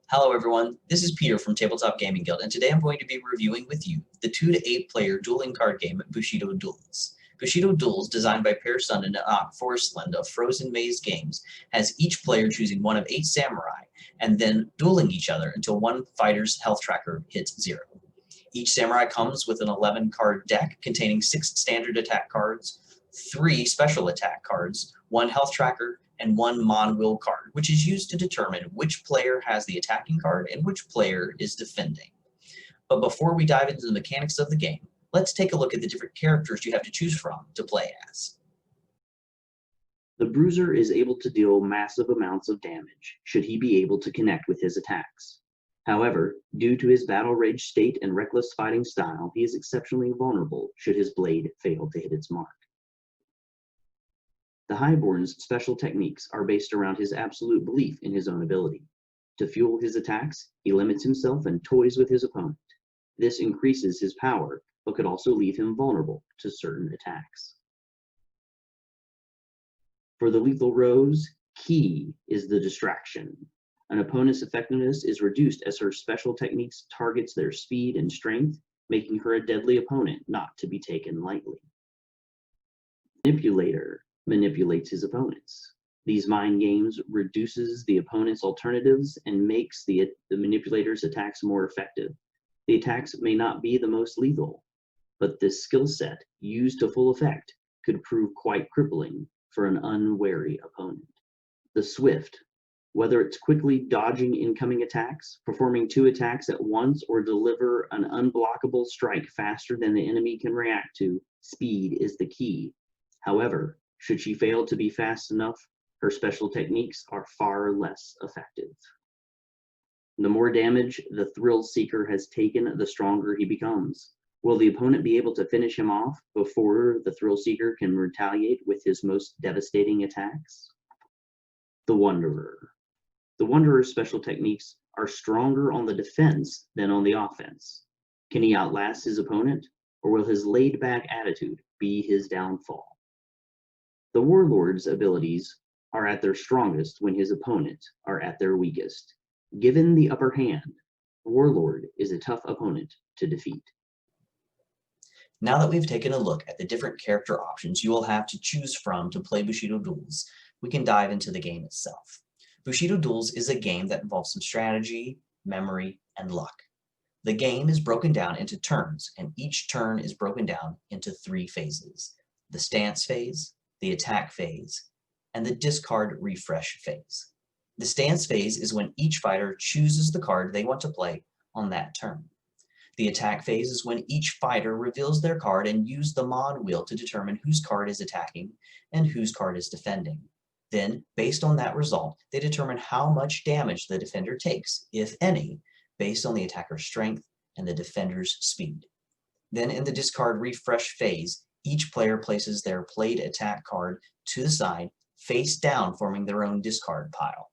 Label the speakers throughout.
Speaker 1: Hello everyone, this is Peter from Tabletop Gaming Guild, and today I'm going to be reviewing with you the 2 to 8 player dueling card game Bushido Duels. Bushido Duels, designed by Per Sundin and Forestland of Frozen Maze Games, has each player choosing one of 8 samurai and then dueling each other until one fighter's health tracker hits 0. Each samurai comes with an 11 card deck containing 6 standard attack cards, 3 special attack cards, 1 health tracker, and 1 Mon Will card, which is used to determine which player has the attacking card and which player is defending. But before we dive into the mechanics of the game, let's take a look at the different characters you have to choose from to play as.
Speaker 2: The Bruiser is able to deal massive amounts of damage should he be able to connect with his attacks. However, due to his battle rage state and reckless fighting style, he is exceptionally vulnerable should his blade fail to hit its mark. The Highborn's special techniques are based around his absolute belief in his own ability. To fuel his attacks, he limits himself and toys with his opponent. This increases his power, but could also leave him vulnerable to certain attacks. For the Lethal Rose, key is the distraction. An opponent's effectiveness is reduced as her special techniques targets their speed and strength, making her a deadly opponent not to be taken lightly. Manipulator manipulates his opponents. These mind games reduces the opponent's alternatives and makes the manipulator's attacks more effective. The attacks may not be the most lethal, but this skill set, used to full effect, could prove quite crippling for an unwary opponent. The Swift, whether it's quickly dodging incoming attacks, performing 2 attacks at once, or deliver an unblockable strike faster than the enemy can react to, speed is the key. However, should she fail to be fast enough, her special techniques are far less effective. The more damage the Thrill Seeker has taken, the stronger he becomes. Will the opponent be able to finish him off before the Thrill Seeker can retaliate with his most devastating attacks? The Wanderer. The Wanderer's special techniques are stronger on the defense than on the offense. Can he outlast his opponent, or will his laid-back attitude be his downfall? The Warlord's abilities are at their strongest when his opponents are at their weakest. Given the upper hand, Warlord is a tough opponent to defeat.
Speaker 1: Now that we've taken a look at the different character options you will have to choose from to play Bushido Duels, we can dive into the game itself. Bushido Duels is a game that involves some strategy, memory, and luck. The game is broken down into turns, and each turn is broken down into 3 phases: the stance phase, the attack phase, and the discard refresh phase. The stance phase is when each fighter chooses the card they want to play on that turn. The attack phase is when each fighter reveals their card and uses the Mon wheel to determine whose card is attacking and whose card is defending. Then, based on that result, they determine how much damage the defender takes, if any, based on the attacker's strength and the defender's speed. Then in the discard refresh phase, each player places their played attack card to the side, face down, forming their own discard pile.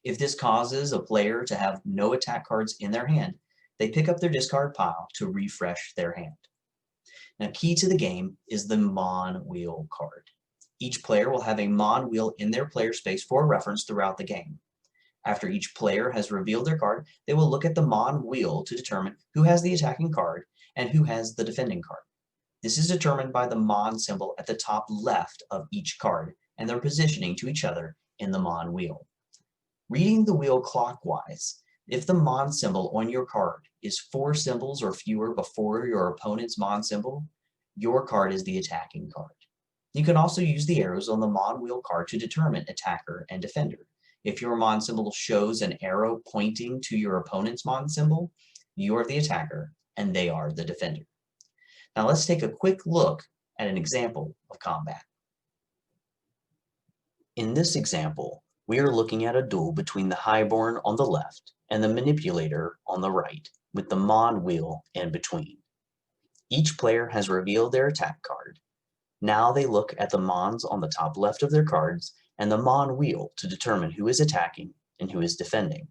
Speaker 1: If this causes a player to have no attack cards in their hand, they pick up their discard pile to refresh their hand. Now, key to the game is the Mon Wheel card. Each player will have a Mon Wheel in their player space for reference throughout the game. After each player has revealed their card, they will look at the Mon Wheel to determine who has the attacking card and who has the defending card. This is determined by the Mon symbol at the top left of each card and their positioning to each other in the Mon Wheel. Reading the wheel clockwise, if the Mon symbol on your card is 4 symbols or fewer before your opponent's Mon symbol, your card is the attacking card. You can also use the arrows on the Mon Wheel card to determine attacker and defender. If your Mon symbol shows an arrow pointing to your opponent's Mon symbol, you are the attacker and they are the defender. Now let's take a quick look at an example of combat. In this example, we are looking at a duel between the Highborn on the left and the Manipulator on the right, with the Mon wheel in between. Each player has revealed their attack card. Now they look at the Mons on the top left of their cards and the Mon wheel to determine who is attacking and who is defending.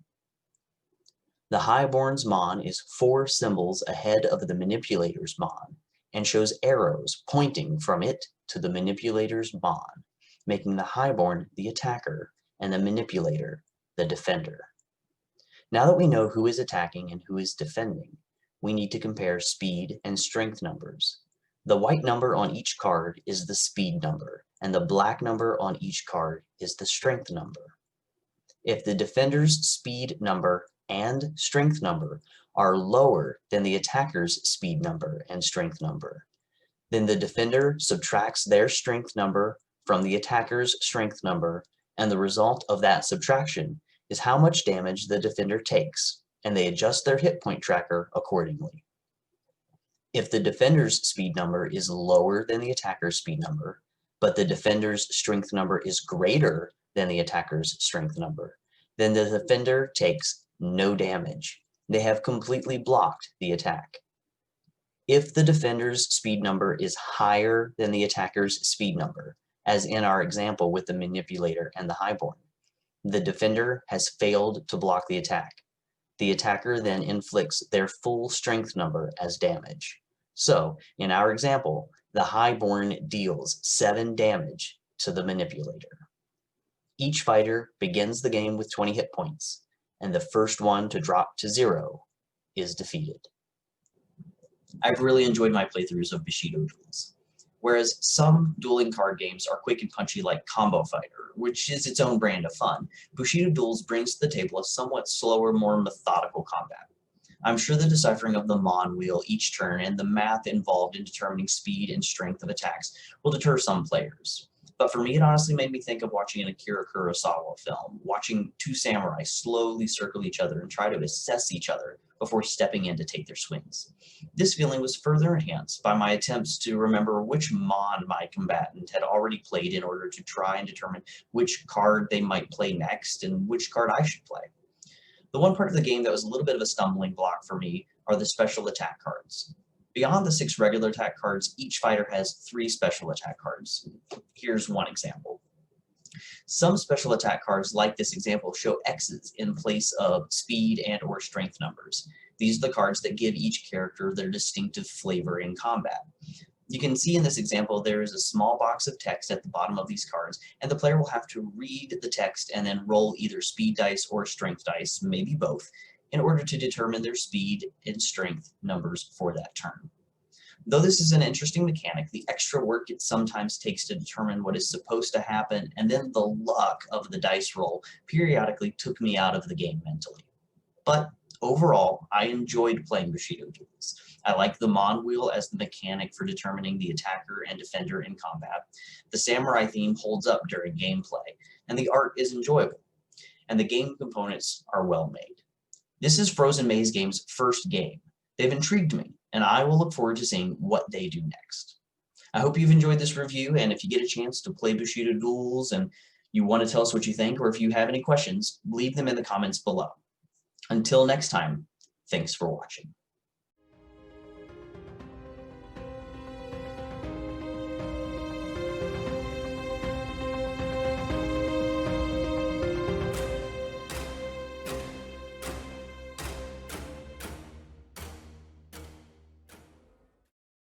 Speaker 1: The Highborn's Mon is 4 symbols ahead of the Manipulator's Mon and shows arrows pointing from it to the Manipulator's Mon, making the Highborn the attacker and the Manipulator the defender. Now that we know who is attacking and who is defending, we need to compare speed and strength numbers. The white number on each card is the speed number, and the black number on each card is the strength number. If the defender's speed number and strength number are lower than the attacker's speed number and strength number, then the defender subtracts their strength number from the attacker's strength number, and the result of that subtraction is how much damage the defender takes, and they adjust their hit point tracker accordingly. If the defender's speed number is lower than the attacker's speed number, but the defender's strength number is greater than the attacker's strength number, then the defender takes no damage. They have completely blocked the attack. If the defender's speed number is higher than the attacker's speed number, as in our example with the manipulator and the highborn, the defender has failed to block the attack. The attacker then inflicts their full strength number as damage. So, in our example, the highborn deals 7 damage to the manipulator. Each fighter begins the game with 20 hit points, and the first one to drop to 0 is defeated. I've really enjoyed my playthroughs of Bushido Duels. Whereas some dueling card games are quick and punchy like Combo Fighter, which is its own brand of fun, Bushido Duels brings to the table a somewhat slower, more methodical combat. I'm sure the deciphering of the Mon wheel each turn and the math involved in determining speed and strength of attacks will deter some players. But for me, it honestly made me think of watching an Akira Kurosawa film, watching 2 samurai slowly circle each other and try to assess each other before stepping in to take their swings. This feeling was further enhanced by my attempts to remember which Mon my combatant had already played in order to try and determine which card they might play next and which card I should play. The one part of the game that was a little bit of a stumbling block for me are the special attack cards. Beyond the 6 regular attack cards, each fighter has 3 special attack cards. Here's one example. Some special attack cards, like this example, show X's in place of speed and or strength numbers. These are the cards that give each character their distinctive flavor in combat. You can see in this example there is a small box of text at the bottom of these cards, and the player will have to read the text and then roll either speed dice or strength dice, maybe both, in order to determine their speed and strength numbers for that turn. Though this is an interesting mechanic, the extra work it sometimes takes to determine what is supposed to happen and then the luck of the dice roll periodically took me out of the game mentally. But overall, I enjoyed playing Bushido Duels. I like the Mon wheel as the mechanic for determining the attacker and defender in combat. The samurai theme holds up during gameplay, and the art is enjoyable, and the game components are well made. This is Frozen Maze Game's first game. They've intrigued me, and I will look forward to seeing what they do next. I hope you've enjoyed this review, and if you get a chance to play Bushido Duels and you want to tell us what you think, or if you have any questions, leave them in the comments below. Until next time, thanks for watching.